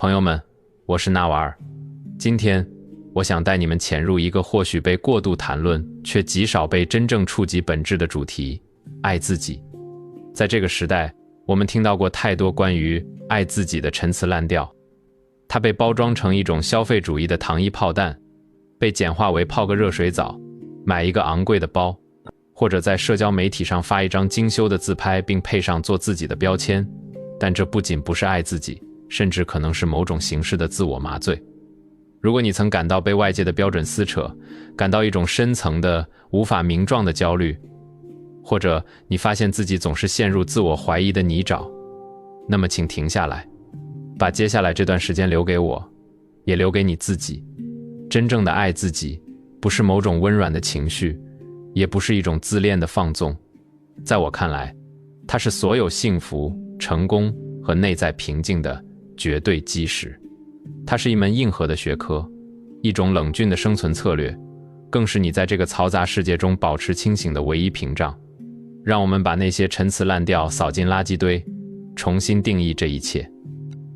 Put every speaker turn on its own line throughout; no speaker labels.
朋友们，我是纳瓦尔。今天，我想带你们潜入一个或许被过度谈论，却极少被真正触及本质的主题——爱自己。在这个时代，我们听到过太多关于爱自己的陈词滥调，它被包装成一种消费主义的糖衣炮弹，被简化为泡个热水澡、买一个昂贵的包，或者在社交媒体上发一张精修的自拍并配上做自己的标签。但这不仅不是爱自己，甚至可能是某种形式的自我麻醉。如果你曾感到被外界的标准撕扯，感到一种深层的无法名状的焦虑，或者你发现自己总是陷入自我怀疑的泥沼，那么请停下来，把接下来这段时间留给我，也留给你自己。真正的爱自己，不是某种温软的情绪，也不是一种自恋的放纵。在我看来，它是所有幸福、成功和内在平静的绝对基石。它是一门硬核的学科，一种冷峻的生存策略，更是你在这个嘈杂世界中保持清醒的唯一屏障。让我们把那些陈词滥调扫进垃圾堆，重新定义这一切。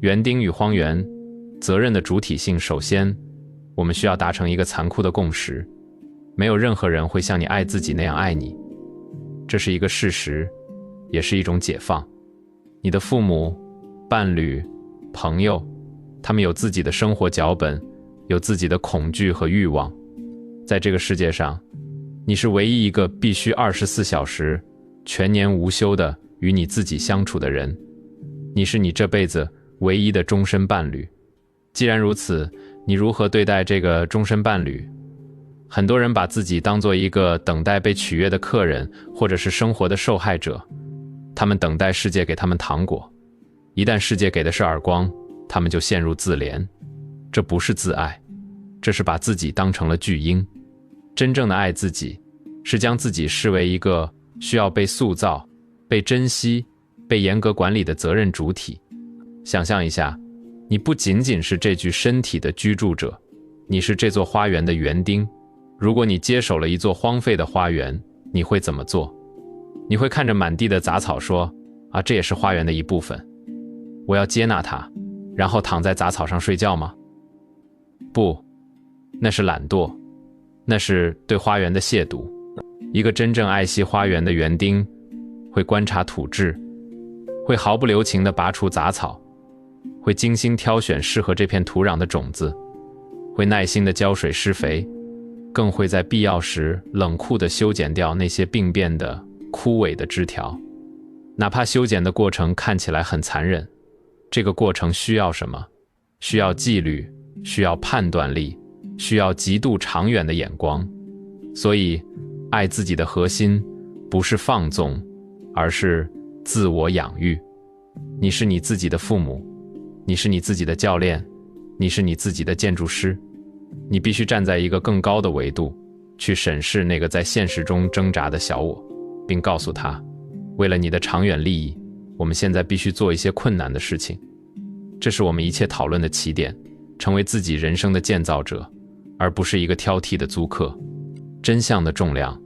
园丁与荒原，责任的主体性。首先，我们需要达成一个残酷的共识：没有任何人会像你爱自己那样爱你。这是一个事实，也是一种解放。你的父母、伴侣、朋友，他们有自己的生活脚本，有自己的恐惧和欲望。在这个世界上，你是唯一一个必须24小时、全年无休的与你自己相处的人。你是你这辈子唯一的终身伴侣。既然如此，你如何对待这个终身伴侣？很多人把自己当作一个等待被取悦的客人，或者是生活的受害者。他们等待世界给他们糖果，一旦世界给的是耳光，他们就陷入自怜。这不是自爱，这是把自己当成了巨婴。真正的爱自己，是将自己视为一个需要被塑造、被珍惜、被严格管理的责任主体。想象一下，你不仅仅是这具身体的居住者，你是这座花园的园丁。如果你接手了一座荒废的花园，你会怎么做？你会看着满地的杂草说：这也是花园的一部分，我要接纳它，然后躺在杂草上睡觉吗？不，那是懒惰，那是对花园的亵渎。一个真正爱惜花园的园丁会观察土质，会毫不留情地拔除杂草，会精心挑选适合这片土壤的种子，会耐心地浇水施肥，更会在必要时冷酷地修剪掉那些病变的枯萎的枝条。哪怕修剪的过程看起来很残忍，这个过程需要什么？需要纪律，需要判断力，需要极度长远的眼光。所以，爱自己的核心不是放纵，而是自我养育。你是你自己的父母，你是你自己的教练，你是你自己的建筑师。你必须站在一个更高的维度，去审视那个在现实中挣扎的小我，并告诉他，为了你的长远利益，我们现在必须做一些困难的事情。这是我们一切讨论的起点，成为自己人生的建造者，而不是一个挑剔的租客。真相的重量，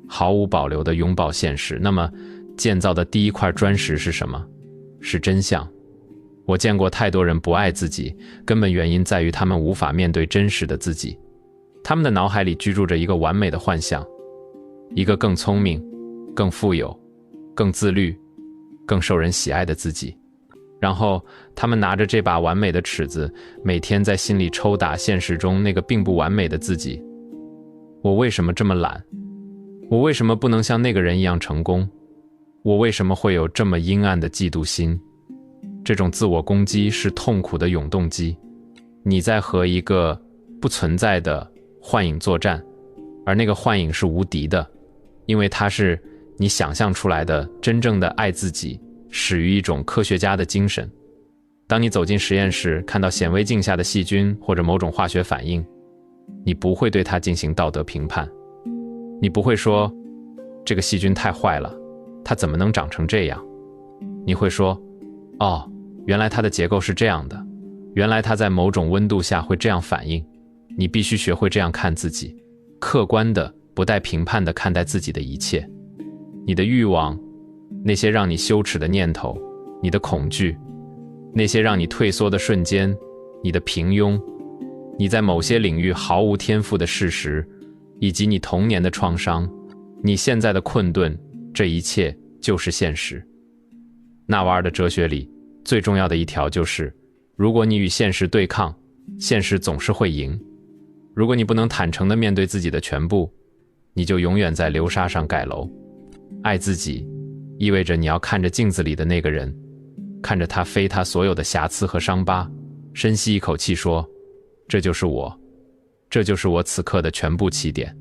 毫无保留地拥抱现实。那么，建造的第一块砖石是什么？是真相。我见过太多人不爱自己，根本原因在于他们无法面对真实的自己。他们的脑海里居住着一个完美的幻象，一个更聪明、更富有、更自律、更受人喜爱的自己。然后他们拿着这把完美的尺子，每天在心里抽打现实中那个并不完美的自己。我为什么这么懒？我为什么不能像那个人一样成功？我为什么会有这么阴暗的嫉妒心？这种自我攻击是痛苦的永动机。你在和一个不存在的幻影作战，而那个幻影是无敌的，因为它是你想象出来的真正的爱自己，始于一种科学家的精神。当你走进实验室，看到显微镜下的细菌或者某种化学反应，你不会对它进行道德评判。你不会说，这个细菌太坏了，它怎么能长成这样？你会说，原来它的结构是这样的，原来它在某种温度下会这样反应。你必须学会这样看自己，客观的、不带评判的看待自己的一切。你的欲望，那些让你羞耻的念头，你的恐惧，那些让你退缩的瞬间，你的平庸，你在某些领域毫无天赋的事实，以及你童年的创伤，你现在的困顿，这一切就是现实。纳瓦尔的哲学里最重要的一条就是，如果你与现实对抗，现实总是会赢。如果你不能坦诚地面对自己的全部，你就永远在流沙上盖楼。爱自己意味着你要看着镜子里的那个人，看着他非他所有的瑕疵和伤疤，深吸一口气说，这就是我，这就是我此刻的全部起点。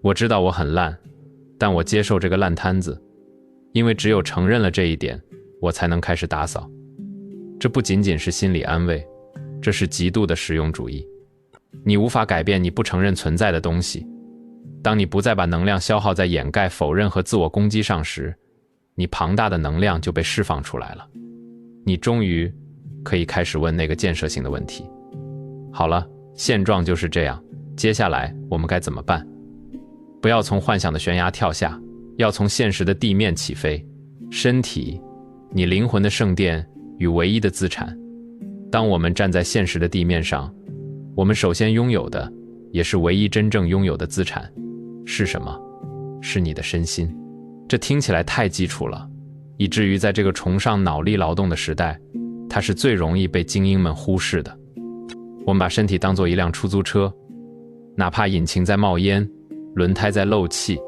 我知道我很烂，但我接受这个烂摊子，因为只有承认了这一点，我才能开始打扫。这不仅仅是心理安慰，这是极度的实用主义。你无法改变你不承认存在的东西。当你不再把能量消耗在掩盖、否认和自我攻击上时，你庞大的能量就被释放出来了。你终于可以开始问那个建设性的问题。好了，现状就是这样，接下来我们该怎么办？不要从幻想的悬崖跳下，要从现实的地面起飞。身体，你灵魂的圣殿与唯一的资产。当我们站在现实的地面上，我们首先拥有的，也是唯一真正拥有的资产，是什么？是你的身心。这听起来太基础了，以至于在这个崇尚脑力劳动的时代，它是最容易被精英们忽视的。我们把身体当作一辆出租车，哪怕引擎在冒烟，轮胎在漏气，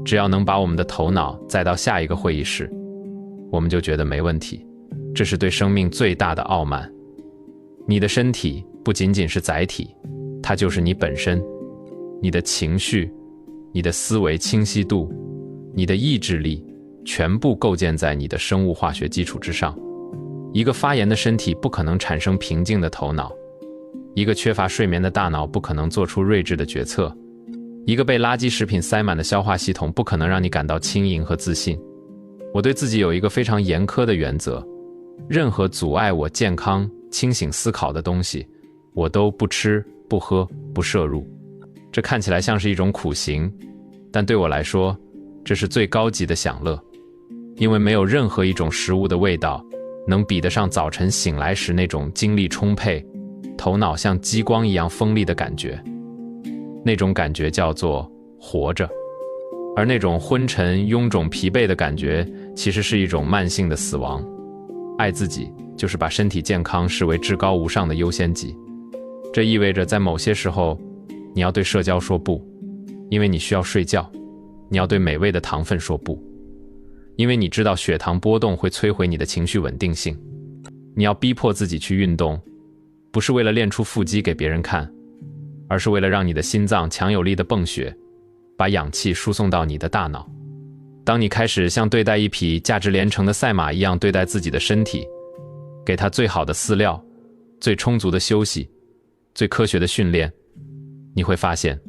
只要能把我们的头脑载到下一个会议室，我们就觉得没问题。这是对生命最大的傲慢。你的身体不仅仅是载体，它就是你本身。你的情绪，你的思维清晰度，你的意志力，全部构建在你的生物化学基础之上。一个发炎的身体不可能产生平静的头脑，一个缺乏睡眠的大脑不可能做出睿智的决策，一个被垃圾食品塞满的消化系统不可能让你感到轻盈和自信。我对自己有一个非常严苛的原则，任何阻碍我健康、清醒思考的东西，我都不吃、不喝、不摄入。这看起来像是一种苦行，但对我来说，这是最高级的享乐，因为没有任何一种食物的味道能比得上早晨醒来时那种精力充沛、头脑像激光一样锋利的感觉。那种感觉叫做活着，而那种昏沉、臃肿、疲惫的感觉，其实是一种慢性的死亡。爱自己，就是把身体健康视为至高无上的优先级。这意味着在某些时候，你要对社交说不，因为你需要睡觉；你要对美味的糖分说不，因为你知道血糖波动会摧毁你的情绪稳定性；你要逼迫自己去运动，不是为了练出腹肌给别人看，而是为了让你的心脏强有力的泵血，把氧气输送到你的大脑。当你开始像对待一匹价值连城的赛马一样对待自己的身体，给它最好的饲料、最充足的休息、最科学的训练，你会发现，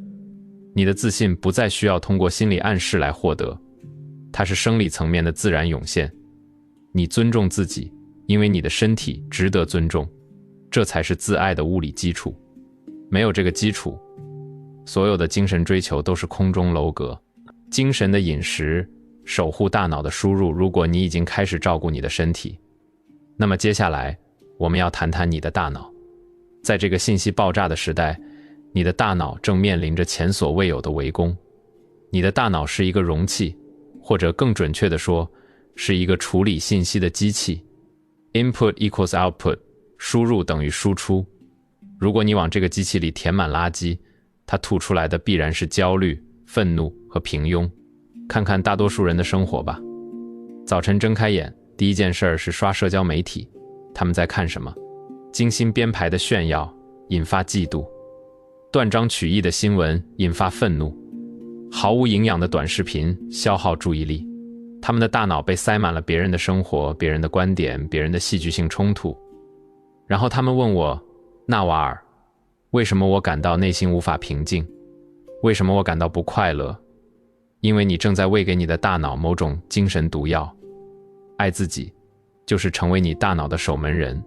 你的自信不再需要通过心理暗示来获得，它是生理层面的自然涌现。你尊重自己，因为你的身体值得尊重，这才是自爱的物理基础。没有这个基础，所有的精神追求都是空中楼阁。精神的饮食，守护大脑的输入。如果你已经开始照顾你的身体，那么接下来我们要谈谈你的大脑。在这个信息爆炸的时代，你的大脑正面临着前所未有的围攻。你的大脑是一个容器，或者更准确地说，是一个处理信息的机器。Input equals output， 输入等于输出。如果你往这个机器里填满垃圾，它吐出来的必然是焦虑、愤怒和平庸。看看大多数人的生活吧。早晨睁开眼，第一件事是刷社交媒体。他们在看什么？精心编排的炫耀，引发嫉妒；断章取义的新闻，引发愤怒；毫无营养的短视频，消耗注意力。他们的大脑被塞满了别人的生活、别人的观点、别人的戏剧性冲突。然后他们问我，纳瓦尔，为什么我感到内心无法平静？为什么我感到不快乐？因为你正在喂给你的大脑某种精神毒药。爱自己，就是成为你大脑的守门人。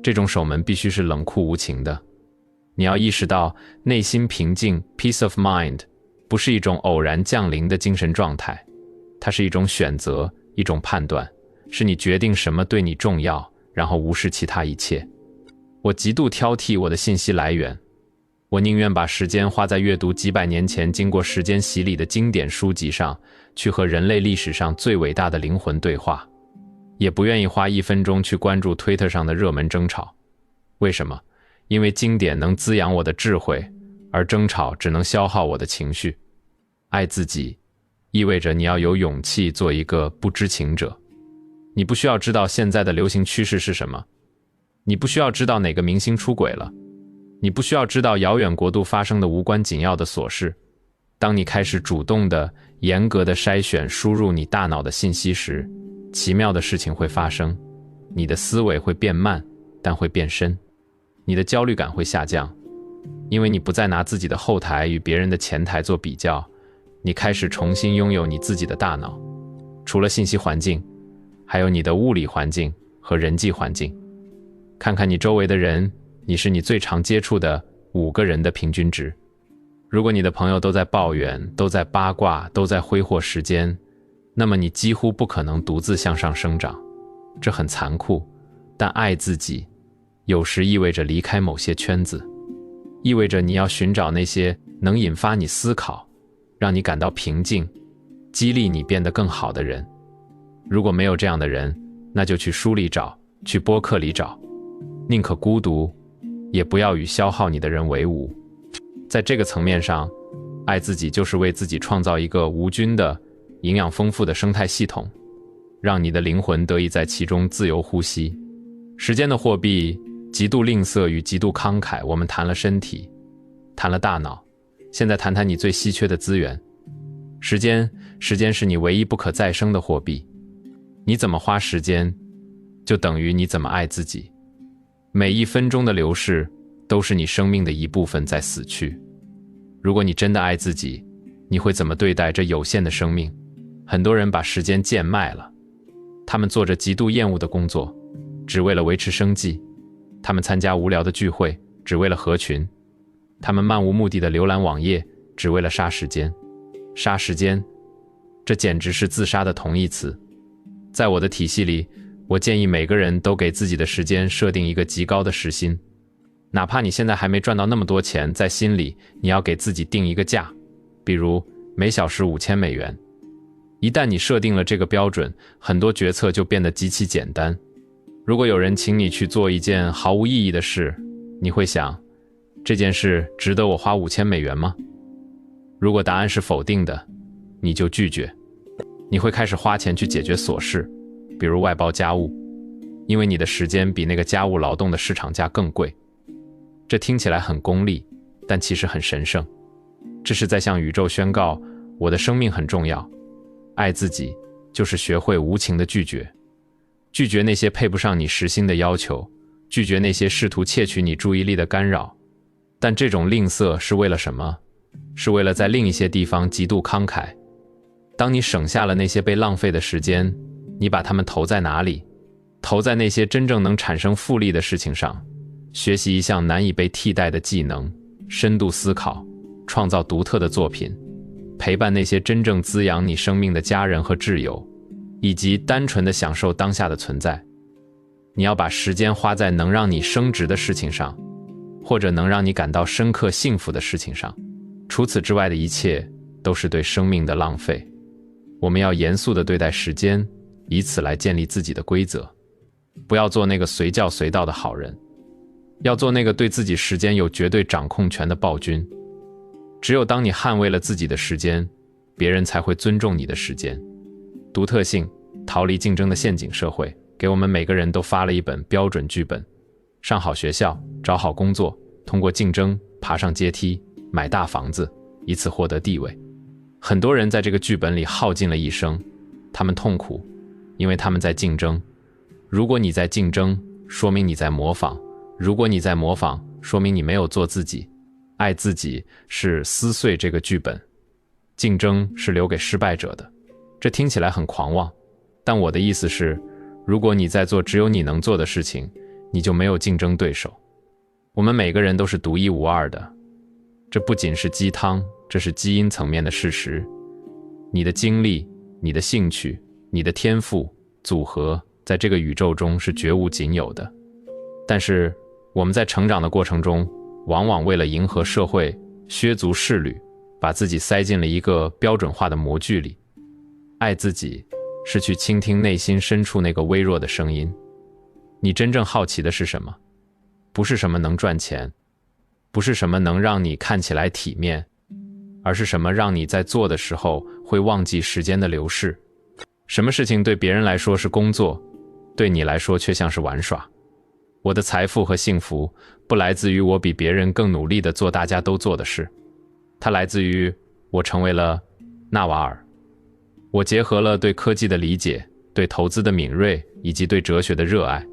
这种守门必须是冷酷无情的。你要意识到，内心平静 （peace of mind） 不是一种偶然降临的精神状态，它是一种选择，一种判断，是你决定什么对你重要，然后无视其他一切。我极度挑剔我的信息来源，我宁愿把时间花在阅读几百年前经过时间洗礼的经典书籍上，去和人类历史上最伟大的灵魂对话，也不愿意花1分钟去关注推特上的热门争吵。为什么？因为经典能滋养我的智慧，而争吵只能消耗我的情绪。爱自己意味着你要有勇气做一个不知情者。你不需要知道现在的流行趋势是什么，你不需要知道哪个明星出轨了，你不需要知道遥远国度发生的无关紧要的琐事。当你开始主动的、严格的筛选输入你大脑的信息时，奇妙的事情会发生。你的思维会变慢，但会变深。你的焦虑感会下降，因为你不再拿自己的后台与别人的前台做比较，你开始重新拥有你自己的大脑。除了信息环境，还有你的物理环境和人际环境。看看你周围的人，你是你最常接触的5个人的平均值。如果你的朋友都在抱怨，都在八卦，都在挥霍时间，那么你几乎不可能独自向上生长。这很残酷，但爱自己有时意味着离开某些圈子，意味着你要寻找那些能引发你思考，让你感到平静，激励你变得更好的人。如果没有这样的人，那就去书里找，去播客里找，宁可孤独，也不要与消耗你的人为伍。在这个层面上，爱自己就是为自己创造一个无菌的、营养丰富的生态系统，让你的灵魂得以在其中自由呼吸。时间的货币极度吝啬与极度慷慨。我们谈了身体，谈了大脑，现在谈谈你最稀缺的资源——时间。时间是你唯一不可再生的货币。你怎么花时间，就等于你怎么爱自己。每1分钟的流逝，都是你生命的一部分在死去。如果你真的爱自己，你会怎么对待这有限的生命？很多人把时间贱卖了，他们做着极度厌恶的工作，只为了维持生计。他们参加无聊的聚会，只为了合群。他们漫无目的的浏览网页，只为了杀时间。杀时间，这简直是自杀的同义词。在我的体系里，我建议每个人都给自己的时间设定一个极高的时薪。哪怕你现在还没赚到那么多钱，在心里你要给自己定一个价，比如每小时$5000。一旦你设定了这个标准，很多决策就变得极其简单。如果有人请你去做一件毫无意义的事，你会想，这件事值得我花$5000吗？如果答案是否定的，你就拒绝。你会开始花钱去解决琐事，比如外包家务，因为你的时间比那个家务劳动的市场价更贵。这听起来很功利，但其实很神圣。这是在向宇宙宣告，我的生命很重要。爱自己，就是学会无情的拒绝。拒绝那些配不上你时薪的要求，拒绝那些试图窃取你注意力的干扰。但这种吝啬是为了什么？是为了在另一些地方极度慷慨。当你省下了那些被浪费的时间，你把它们投在哪里？投在那些真正能产生复利的事情上。学习一项难以被替代的技能，深度思考，创造独特的作品，陪伴那些真正滋养你生命的家人和挚友，以及单纯地享受当下的存在。你要把时间花在能让你升值的事情上，或者能让你感到深刻幸福的事情上。除此之外的一切都是对生命的浪费。我们要严肃地对待时间，以此来建立自己的规则。不要做那个随叫随到的好人，要做那个对自己时间有绝对掌控权的暴君。只有当你捍卫了自己的时间，别人才会尊重你的时间。独特性，逃离竞争的陷阱社会，给我们每个人都发了一本标准剧本：上好学校，找好工作，通过竞争爬上阶梯，买大房子，以此获得地位。很多人在这个剧本里耗尽了一生，他们痛苦，因为他们在竞争。如果你在竞争，说明你在模仿；如果你在模仿，说明你没有做自己。爱自己是撕碎这个剧本，竞争是留给失败者的。这听起来很狂妄，但我的意思是，如果你在做只有你能做的事情，你就没有竞争对手。我们每个人都是独一无二的，这不仅是鸡汤，这是基因层面的事实。你的经历、你的兴趣、你的天赋组合，在这个宇宙中是绝无仅有的。但是我们在成长的过程中，往往为了迎合社会，削足适履，把自己塞进了一个标准化的模具里。爱自己是去倾听内心深处那个微弱的声音。你真正好奇的是什么？不是什么能赚钱，不是什么能让你看起来体面，而是什么让你在做的时候会忘记时间的流逝。什么事情对别人来说是工作，对你来说却像是玩耍。我的财富和幸福不来自于我比别人更努力地做大家都做的事，它来自于我成为了纳瓦尔。我结合了对科技的理解，对投资的敏锐，以及对哲学的热爱。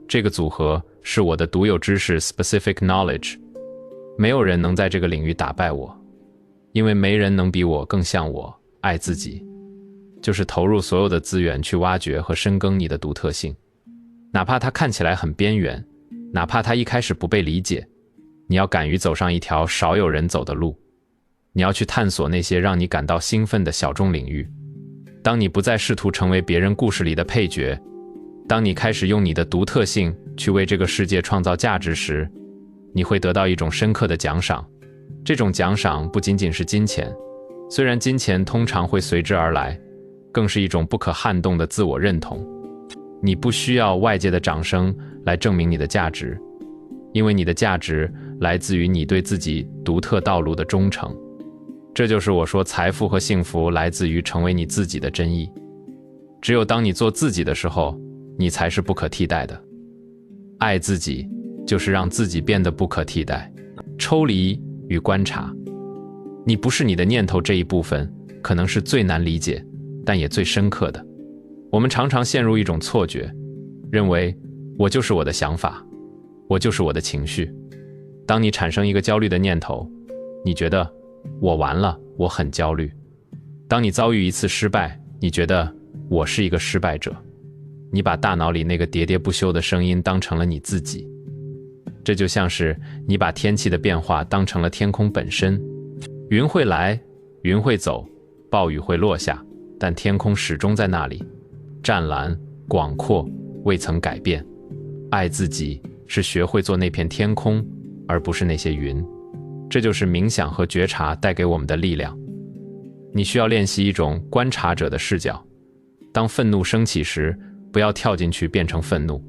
这个组合是我的独有知识 specific knowledge。 没有人能在这个领域打败我，因为没人能比我更像我。爱自己就是投入所有的资源去挖掘和深耕你的独特性，哪怕它看起来很边缘，哪怕它一开始不被理解。你要敢于走上一条少有人走的路，你要去探索那些让你感到兴奋的小众领域。当你不再试图成为别人故事里的配角，当你开始用你的独特性去为这个世界创造价值时，你会得到一种深刻的奖赏。这种奖赏不仅仅是金钱，虽然金钱通常会随之而来，更是一种不可撼动的自我认同。你不需要外界的掌声来证明你的价值，因为你的价值来自于你对自己独特道路的忠诚。这就是我说财富和幸福来自于成为你自己的真意。只有当你做自己的时候，你才是不可替代的。爱自己就是让自己变得不可替代。抽离与观察，你不是你的念头这一部分，可能是最难理解，但也最深刻的。我们常常陷入一种错觉，认为我就是我的想法，我就是我的情绪。当你产生一个焦虑的念头，你觉得我完了，我很焦虑。当你遭遇一次失败，你觉得我是一个失败者。你把大脑里那个喋喋不休的声音当成了你自己。这就像是你把天气的变化当成了天空本身。云会来，云会走，暴雨会落下，但天空始终在那里，湛蓝广阔，未曾改变。爱自己是学会做那片天空，而不是那些云。这就是冥想和觉察带给我们的力量。你需要练习一种观察者的视角。当愤怒升起时，不要跳进去变成愤怒，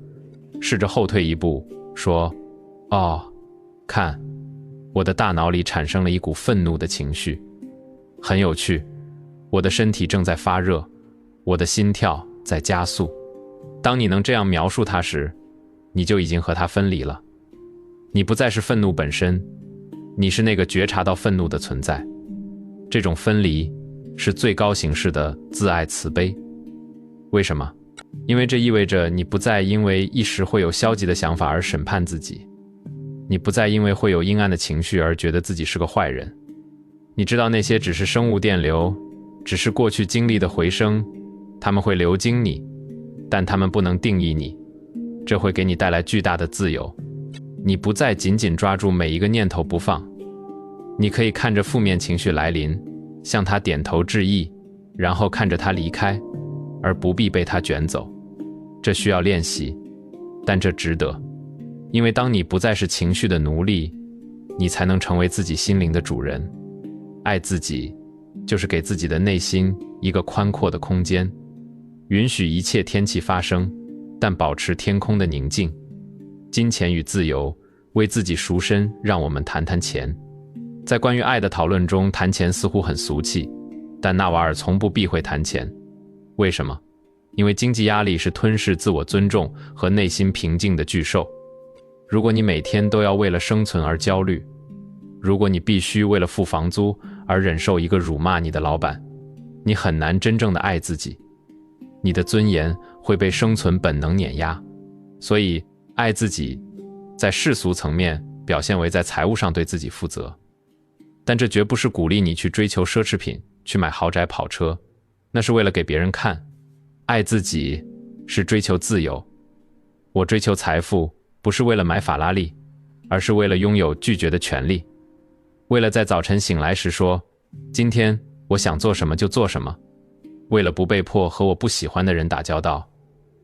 试着后退一步，说：哦，看，我的大脑里产生了一股愤怒的情绪，很有趣，我的身体正在发热，我的心跳在加速。当你能这样描述它时，你就已经和它分离了。你不再是愤怒本身，你是那个觉察到愤怒的存在。这种分离是最高形式的自爱慈悲。为什么？因为这意味着你不再因为一时会有消极的想法而审判自己，你不再因为会有阴暗的情绪而觉得自己是个坏人。你知道那些只是生物电流，只是过去经历的回声，它们会流经你，但它们不能定义你。这会给你带来巨大的自由。你不再紧紧抓住每一个念头不放，你可以看着负面情绪来临，向它点头致意，然后看着它离开，而不必被它卷走。这需要练习，但这值得。因为当你不再是情绪的奴隶，你才能成为自己心灵的主人。爱自己就是给自己的内心一个宽阔的空间，允许一切天气发生，但保持天空的宁静。金钱与自由，为自己赎身，让我们谈谈钱。在关于爱的讨论中，谈钱似乎很俗气，但纳瓦尔从不避讳谈钱。为什么？因为经济压力是吞噬自我尊重和内心平静的巨兽。如果你每天都要为了生存而焦虑，如果你必须为了付房租而忍受一个辱骂你的老板，你很难真正的爱自己。你的尊严会被生存本能碾压。所以爱自己在世俗层面表现为在财务上对自己负责，但这绝不是鼓励你去追求奢侈品，去买豪宅跑车，那是为了给别人看。爱自己是追求自由。我追求财富不是为了买法拉利，而是为了拥有拒绝的权利，为了在早晨醒来时说，今天我想做什么就做什么，为了不被迫和我不喜欢的人打交道。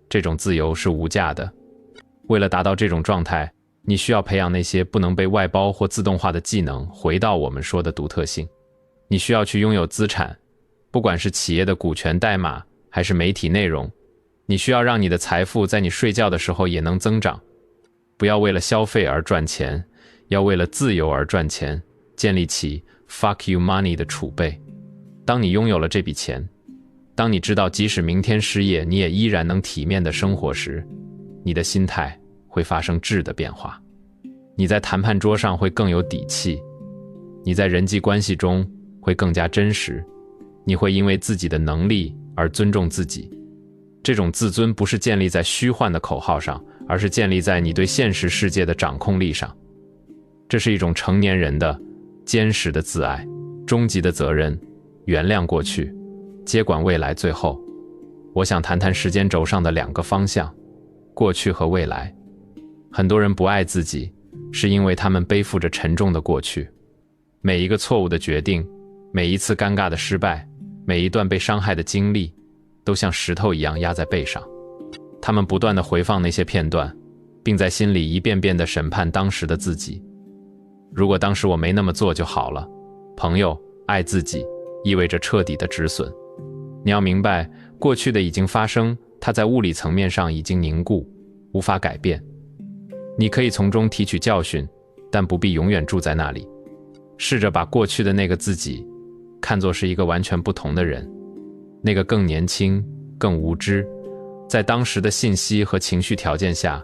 这种自由是无价的。为了达到这种状态，你需要培养那些不能被外包或自动化的技能，回到我们说的独特性。你需要去拥有资产，不管是企业的股权代码，还是媒体内容。你需要让你的财富在你睡觉的时候也能增长。不要为了消费而赚钱，要为了自由而赚钱，建立起 fuck you money 的储备。当你拥有了这笔钱，当你知道即使明天失业，你也依然能体面的生活时，你的心态会发生质的变化。你在谈判桌上会更有底气，你在人际关系中会更加真实，你会因为自己的能力而尊重自己。这种自尊不是建立在虚幻的口号上，而是建立在你对现实世界的掌控力上。这是一种成年人的坚实的自爱，终极的责任，原谅过去，接管未来。最后，我想谈谈时间轴上的2个方向，过去和未来。很多人不爱自己，是因为他们背负着沉重的过去。每一个错误的决定，每一次尴尬的失败，每一段被伤害的经历，都像石头一样压在背上。他们不断地回放那些片段，并在心里一遍遍地审判当时的自己。如果当时我没那么做就好了。朋友，爱自己意味着彻底的止损。你要明白，过去的已经发生，它在物理层面上已经凝固，无法改变。你可以从中提取教训，但不必永远住在那里。试着把过去的那个自己看作是一个完全不同的人，那个更年轻、更无知，在当时的信息和情绪条件下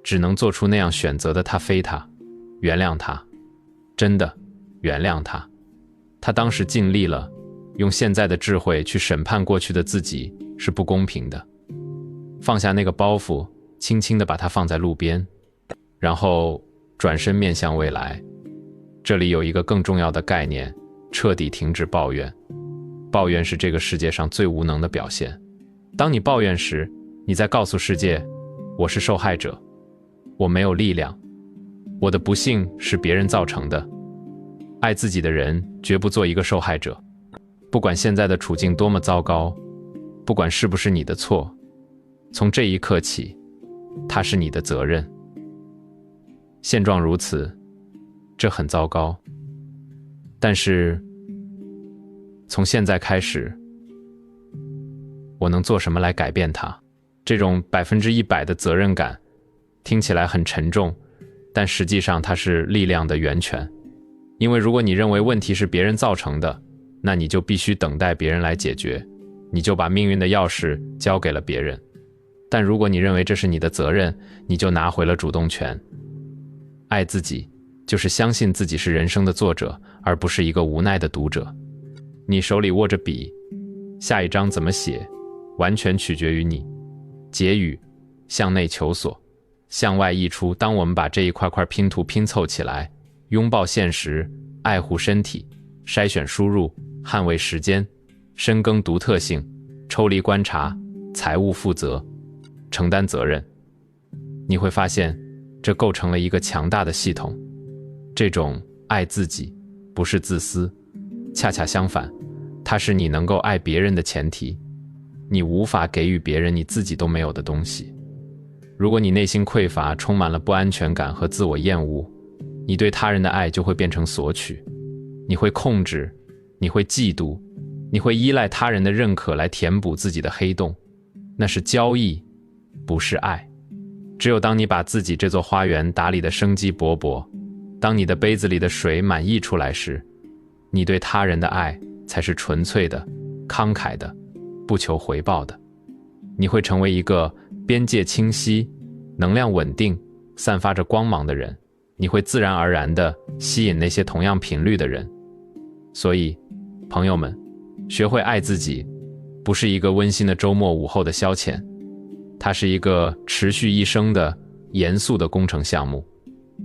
只能做出那样选择的他非他。原谅他，真的原谅他。他当时尽力了，用现在的智慧去审判过去的自己是不公平的。放下那个包袱，轻轻地把它放在路边，然后转身面向未来。这里有一个更重要的概念，彻底停止抱怨。抱怨是这个世界上最无能的表现。当你抱怨时，你在告诉世界，我是受害者，我没有力量，我的不幸是别人造成的。爱自己的人绝不做一个受害者。不管现在的处境多么糟糕，不管是不是你的错，从这一刻起，它是你的责任。现状如此，这很糟糕。但是，从现在开始，我能做什么来改变它？这种100%的责任感，听起来很沉重，但实际上它是力量的源泉。因为如果你认为问题是别人造成的，那你就必须等待别人来解决，你就把命运的钥匙交给了别人。但如果你认为这是你的责任，你就拿回了主动权。爱自己，就是相信自己是人生的作者，而不是一个无奈的读者。你手里握着笔，下一章怎么写，完全取决于你。结语：向内求索，向外溢出。当我们把这一块块拼图拼凑起来，拥抱现实，爱护身体，筛选输入，捍卫时间，深耕独特性，抽离观察，财务负责，承担责任，你会发现，这构成了一个强大的系统。这种爱自己不是自私，恰恰相反，它是你能够爱别人的前提。你无法给予别人你自己都没有的东西。如果你内心匮乏，充满了不安全感和自我厌恶，你对他人的爱就会变成索取。你会控制，你会嫉妒，你会依赖他人的认可来填补自己的黑洞。那是交易，不是爱。只有当你把自己这座花园打理得生机勃勃，当你的杯子里的水满溢出来时，你对他人的爱才是纯粹的、慷慨的、不求回报的。你会成为一个边界清晰、能量稳定、散发着光芒的人。你会自然而然地吸引那些同样频率的人。所以，朋友们，学会爱自己，不是一个温馨的周末午后的消遣，它是一个持续一生的严肃的工程项目。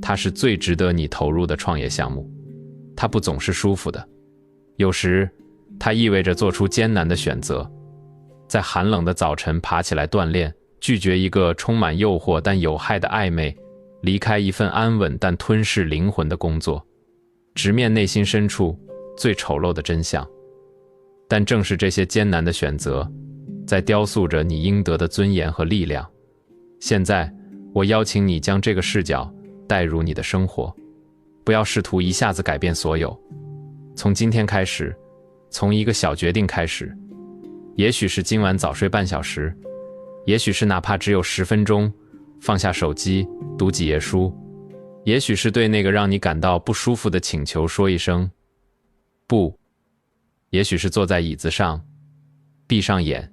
它是最值得你投入的创业项目。它不总是舒服的，有时它意味着做出艰难的选择，在寒冷的早晨爬起来锻炼，拒绝一个充满诱惑但有害的暧昧，离开一份安稳但吞噬灵魂的工作，直面内心深处最丑陋的真相。但正是这些艰难的选择，在雕塑着你应得的尊严和力量。现在，我邀请你将这个视角带入你的生活。不要试图一下子改变所有，从今天开始，从一个小决定开始，也许是今晚早睡半小时，也许是哪怕只有10分钟，放下手机，读几页书，也许是对那个让你感到不舒服的请求说一声不，也许是坐在椅子上，闭上眼，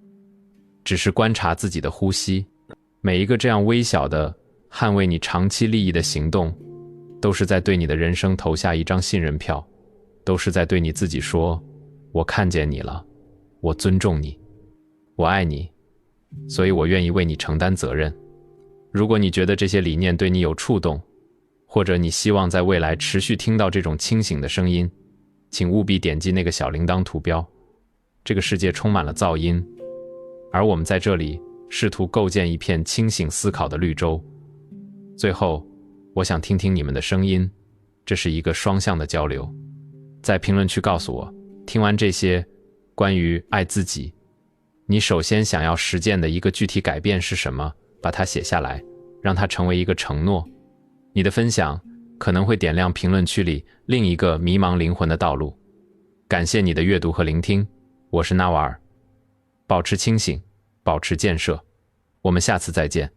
只是观察自己的呼吸。每一个这样微小的捍卫你长期利益的行动，都是在对你的人生投下一张信任票，都是在对你自己说，我看见你了，我尊重你，我爱你，所以我愿意为你承担责任。如果你觉得这些理念对你有触动，或者你希望在未来持续听到这种清醒的声音，请务必点击那个小铃铛图标。这个世界充满了噪音，而我们在这里试图构建一片清醒思考的绿洲。最后，我想听听你们的声音，这是一个双向的交流。在评论区告诉我，听完这些关于爱自己，你首先想要实践的一个具体改变是什么？把它写下来，让它成为一个承诺。你的分享可能会点亮评论区里另一个迷茫灵魂的道路。感谢你的阅读和聆听，我是纳瓦尔，保持清醒，保持建设，我们下次再见。